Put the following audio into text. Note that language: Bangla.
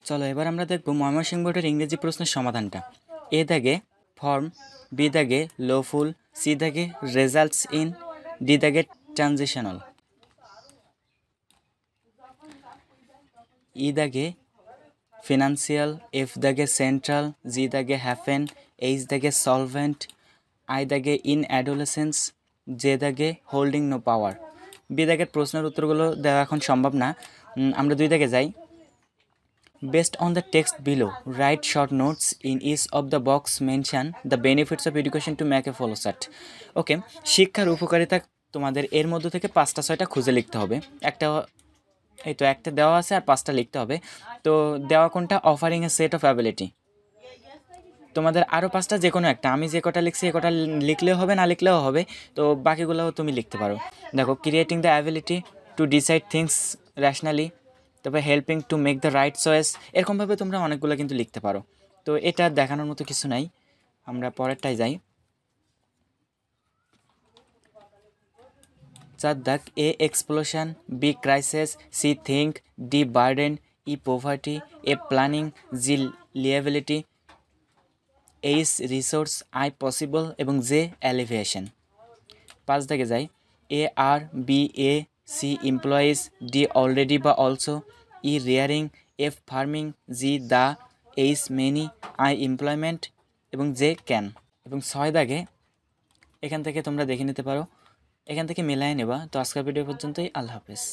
চলো এবার আমরা দেখব ময়মনসিংহ বোর্ডের ইংরেজি প্রশ্নের সমাধানটা। এ দাগে ফর্ম, বি দাগে লফুল, সি দাগে রেজাল্টস ইন, ডি দাগে ট্রানজিশনাল। ই দাগে ফিনান্সিয়াল, এফ দাগে সেন্ট্রাল, জি দাগে হ্যাফেন, এইচ দাগে সলভেন্ট, আই দাগে ইন অ্যাডোলেসেন্স, জে দাগে হোল্ডিং নো পাওয়ার। বি দাগের প্রশ্নের উত্তরগুলো দেওয়া এখন সম্ভব না, আমরা দুই দাগে যাই। Based on the text below, write short notes in each of the box mention the benefits of education to make a follow set. ওকে, শিক্ষার উপকারিতা তোমাদের এর মধ্য থেকে 5টা 6টা খুঁজে লিখতে হবে। একটা দেওয়া আছে আর 5টা লিখতে হবে। তো দেওয়া কোনটা? Offering A set of ability. তোমাদের আরও 5টা যে কোনো একটা, আমি যে কটা লিখছি এ কটা লিখলেও হবে, না লিখলেও হবে, তো বাকিগুলোও তুমি লিখতে পারো। দেখো, creating the ability to decide things rationally, তবে helping to make the right choice, এরকমভাবে তোমরা অনেকগুলো কিন্তু লিখতে পারো। তো এটা দেখানোর মতো কিছু নাই, আমরা পরেরটায় যাই। 4 দাগ, A explosion, B crisis, C think, D burden, E poverty, A planning, G liability, H resource, I possible এবং জে অ্যালিভিয়েশন। 5 দাগে যাই। A are, B a, C employees, D already বা also, E rearing, F farming, G the, H many, I employment এবং জে ক্যান। এবং 6 দাগে এখান থেকে তোমরা দেখে নিতে পারো, এখান থেকে মেলায় নেবা। তো আজকের ভিডিও পর্যন্তই, আল্লাহ হাফেজ।